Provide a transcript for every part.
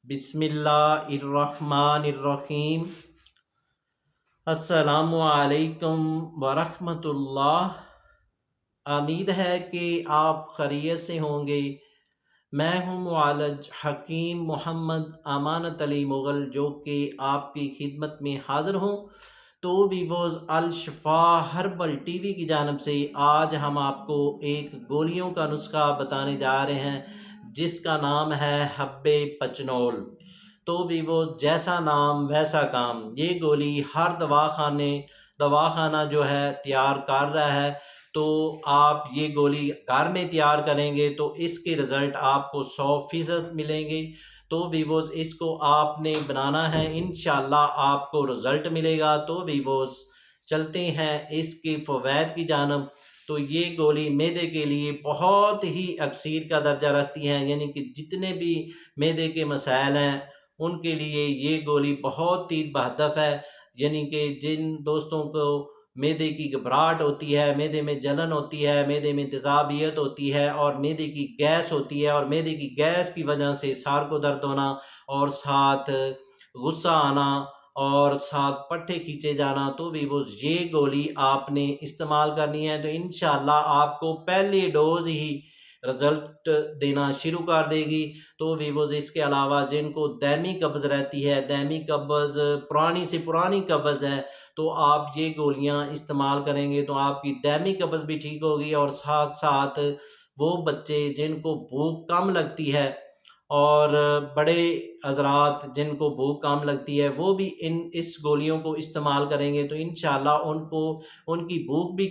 बिस्मिल्लाहिर्रहमानिर्रहीम। अस्सलामु अलैकुम वरहमतुल्लाह। उम्मीद है कि आप खैरियत से होंगे। मैं हूं मुआलज हकीम मोहम्मद अमानत अली मुग़ल, जो कि आपकी खिदमत में हाज़िर हूं। तो वीवोज़ अल शफा हर्बल टीवी की जानिब से आज हम आपको एक गोलियों का नुस्खा बताने जा रहे हैं, जिसका नाम है हब्बे पचनोल। तो वीवो जैसा नाम वैसा काम, ये गोली हर दवाखाना जो है तैयार कर रहा है। तो आप ये गोली घर में तैयार करेंगे तो इसके रिज़ल्ट आपको 100% मिलेंगे। तो वीवोज़ इसको आपने बनाना है, इंशाल्लाह आपको रिज़ल्ट मिलेगा। तो वीवोज़ चलते हैं इसके फ़वैद की जानब। तो ये गोली मैदे के लिए बहुत ही अक्सीर का दर्जा रखती है, यानी कि जितने भी मैदे के मसाइल हैं उनके लिए ये गोली बहुत तीर बहदफ है। यानी कि जिन दोस्तों को मैदे की घबराहट होती है, मैदे में जलन होती है, मैदे में तेज़ाबियत होती है और मैदे की गैस होती है, और मैदे की गैस की वजह से सार को दर्द होना और साथ गुस्सा आना और साथ पट्टे खींचे जाना, तो भी वो ये गोली आपने इस्तेमाल करनी है। तो इंशाल्लाह आपको पहली डोज ही रिज़ल्ट देना शुरू कर देगी। तो वीवोज़ इसके अलावा जिनको दैमी कब्ज़ रहती है, दैमी कब्ज़ पुरानी से पुरानी कब्ज़ है, तो आप ये गोलियां इस्तेमाल करेंगे तो आपकी दैमी कब्ज़ भी ठीक होगी। और साथ साथ वो बच्चे जिनको भूख कम लगती है और बड़े हज़रात जिनको भूख कम लगती है, वो भी इस गोलियों को इस्तेमाल करेंगे तो इंशाल्लाह उनको उनकी भूख भी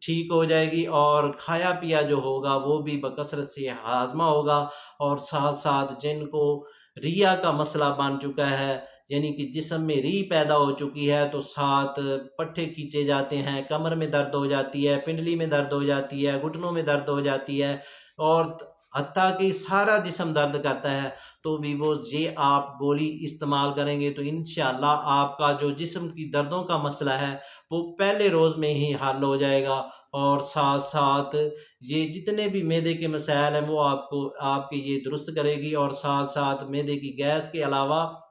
ठीक हो जाएगी और खाया पिया जो होगा वो भी बकसरत से हाजमा होगा। और साथ साथ जिनको रिया का मसला बन चुका है, यानी कि जिस्म में री पैदा हो चुकी है, तो साथ पट्टे खींचे जाते हैं, कमर में दर्द हो जाती है, पिंडली में दर्द हो जाती है, घुटनों में दर्द हो जाती है और हत्ता कि सारा जिस्म दर्द करता है, तो वीवो ये आप गोली इस्तेमाल करेंगे तो इंशाल्लाह आपका जो जिस्म की दर्दों का मसला है वो पहले रोज़ में ही हल हो जाएगा। और साथ साथ ये जितने भी मैदे के मसाइल हैं वो आपको आपके ये दुरुस्त करेगी। और साथ साथ मैदे की गैस के अलावा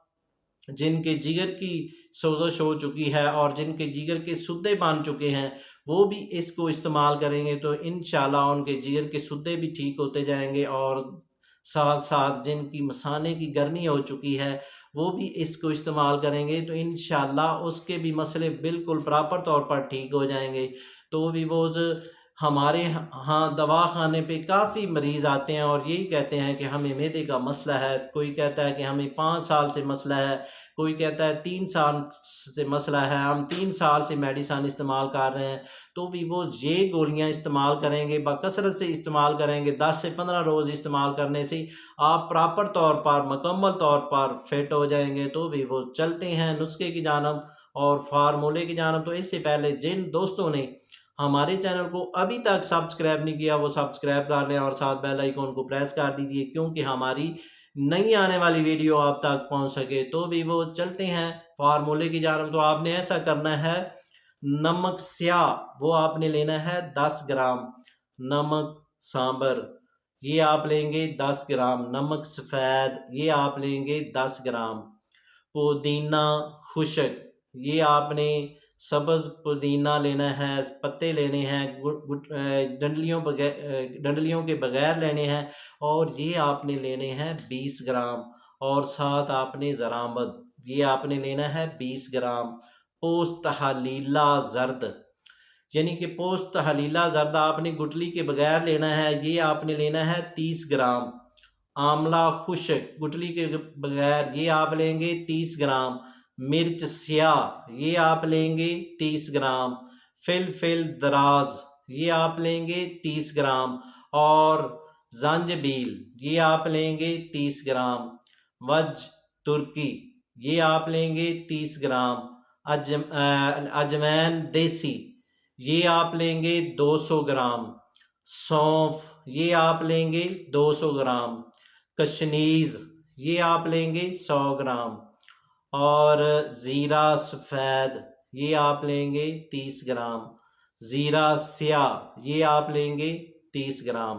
जिनके जिगर की सोजश हो चुकी है और जिनके जिगर के सुद्दे बन चुके हैं, वो भी इसको इस्तेमाल करेंगे तो इंशाल्लाह उनके जिगर के सुद्दे भी ठीक होते जाएंगे। और साथ साथ जिनकी मसाने की गर्मी हो चुकी है, वो भी इसको इस्तेमाल करेंगे तो इंशाल्लाह उसके भी मसले बिल्कुल प्रॉपर तौर पर ठीक हो जाएंगे। तो वीवोज़ हमारे यहाँ दवा खाने पे काफ़ी मरीज़ आते हैं और यही कहते हैं कि हमें मैदे का मसला है, कोई कहता है कि हमें 5 साल से मसला है, कोई कहता है 3 साल से मसला है, हम 3 साल से मेडिसिन इस्तेमाल कर रहे हैं। तो भी वो ये गोलियां इस्तेमाल करेंगे, बकसरत से इस्तेमाल करेंगे, 10 से 15 रोज़ इस्तेमाल करने से आप प्रॉपर तौर पर मुकम्मल तौर पर फिट हो जाएंगे। तो भी वो चलते हैं नुस्खे की जानब और फार्मूले की जानब। तो इससे पहले जिन दोस्तों ने हमारे चैनल को अभी तक सब्सक्राइब नहीं किया वो सब्सक्राइब कर लें और साथ बेल आइकन को प्रेस कर दीजिए, क्योंकि हमारी नई आने वाली वीडियो आप तक पहुंच सके। तो भी वो चलते हैं फार्मूले की जानब। तो आपने ऐसा करना है, नमक स्याह वो आपने लेना है 10 ग्राम, नमक सांबर ये आप लेंगे 10 ग्राम, नमक सफ़ेद ये आप लेंगे 10 ग्राम, पुदीना खुशक ये आपने सब्ज़ पुदीना लेना है, पत्ते लेने हैं, डंडलियों के बगैर लेने हैं, और ये आपने लेने हैं 20 ग्राम। और साथ आपने ज़रामद ये आपने लेना है 20 ग्राम। पोस्त हलीला जर्द यानी कि पोस्त हलीला जर्द आपने गुठली के बगैर लेना है, ये आपने लेना है 30 ग्राम। आंवला खुश्क गुठली के बगैर ये आप लेंगे 30 ग्राम। मिर्च स्याह ये आप लेंगे 30 ग्राम। फिल दराज ये आप लेंगे 30 ग्राम। और जंजबील ये आप लेंगे 30 ग्राम। वज तुर्की ये आप लेंगे 30 ग्राम। अजमैन देसी ये आप लेंगे 200 ग्राम। सौंफ ये आप लेंगे 200 ग्राम। कशनीज़ ये आप लेंगे 100 ग्राम। और ज़ीरा सफ़ेद ये आप लेंगे 30 ग्राम। ज़ीरा स्याह ये आप लेंगे 30 ग्राम।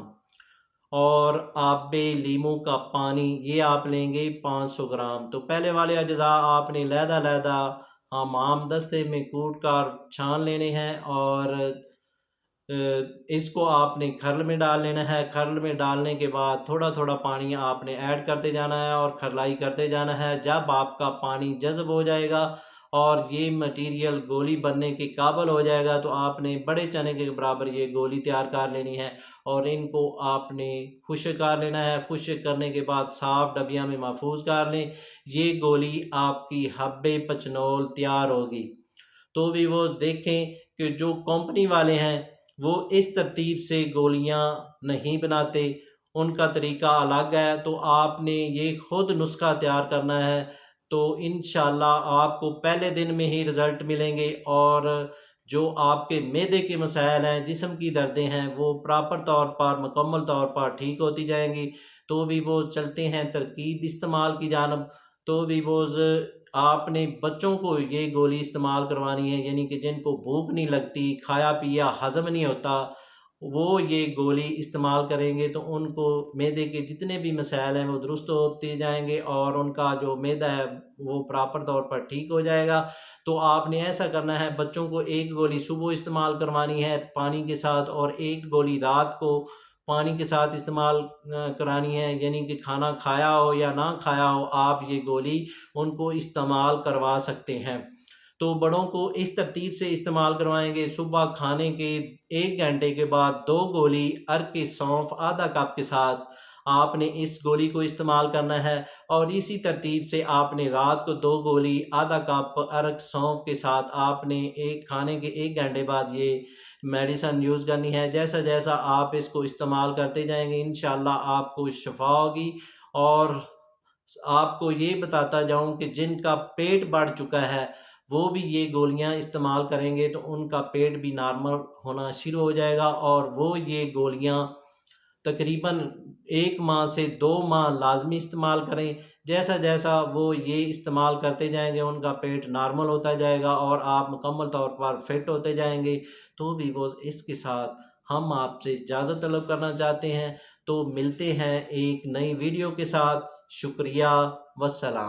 और आबे लीमू का पानी ये आप लेंगे 500 ग्राम। तो पहले वाले अज्जा आपने लहदा हम आम दस्ते में कूट कर छान लेने हैं और इसको आपने खरल में डाल लेना है। खरल में डालने के बाद थोड़ा थोड़ा पानी आपने ऐड करते जाना है और खरलाई करते जाना है। जब आपका पानी जज़ब हो जाएगा और ये मटेरियल गोली बनने के काबिल हो जाएगा तो आपने बड़े चने के बराबर ये गोली तैयार कर लेनी है और इनको आपने खुश्क कर लेना है। खुश्क करने के बाद साफ़ डबिया में महफूज कर लें। ये गोली आपकी हब्बे पचनोल तैयार होगी। तो भी वो देखें कि जो कंपनी वाले हैं वो इस तरतीब से गोलियां नहीं बनाते, उनका तरीका अलग है। तो आपने ये खुद नुस्खा तैयार करना है तो इंशाल्लाह आपको पहले दिन में ही रिज़ल्ट मिलेंगे और जो आपके मैदे के मसाइल हैं, जिस्म की दर्दें हैं, वो प्रॉपर तौर पर मुकम्मल तौर पर ठीक होती जाएंगी। तो भी वो चलते हैं तरकीब इस्तेमाल की जानब। तो भी वो आपने बच्चों को ये गोली इस्तेमाल करवानी है, यानी कि जिनको भूख नहीं लगती, खाया पिया हज़म नहीं होता, वो ये गोली इस्तेमाल करेंगे तो उनको मैदे के जितने भी मसाइल हैं वो दुरुस्त होते जाएंगे और उनका जो मैदा है वो प्रॉपर तौर पर ठीक हो जाएगा। तो आपने ऐसा करना है, बच्चों को एक गोली सुबह इस्तेमाल करवानी है पानी के साथ और एक गोली रात को पानी के साथ इस्तेमाल करानी है, यानी कि खाना खाया हो या ना खाया हो आप ये गोली उनको इस्तेमाल करवा सकते हैं। तो बड़ों को इस तरतीब से इस्तेमाल करवाएंगे। सुबह खाने के 1 घंटे के बाद 2 गोली अर्क सौंफ आधा कप के साथ आपने इस गोली को इस्तेमाल करना है और इसी तरतीब से आपने रात को 2 गोली आधा कप अर्क सौंफ के साथ आपने एक खाने के 1 घंटे बाद ये मेडिसन यूज़ करनी है। जैसा जैसा आप इसको इस्तेमाल करते जाएंगे इंशाल्लाह आपको शफा होगी। और आपको ये बताता जाऊं कि जिनका पेट बढ़ चुका है वो भी ये गोलियां इस्तेमाल करेंगे तो उनका पेट भी नॉर्मल होना शुरू हो जाएगा और वो ये गोलियां तकरीबन 1 माह से 2 माह लाजमी इस्तेमाल करें। जैसा जैसा वो ये इस्तेमाल करते जाएंगे उनका पेट नॉर्मल होता जाएगा और आप मुकम्मल तौर पर फिट होते जाएंगे। तो भी वो इसके साथ हम आपसे इजाज़त तलब करना चाहते हैं। तो मिलते हैं एक नई वीडियो के साथ। शुक्रिया, वस्सलाम।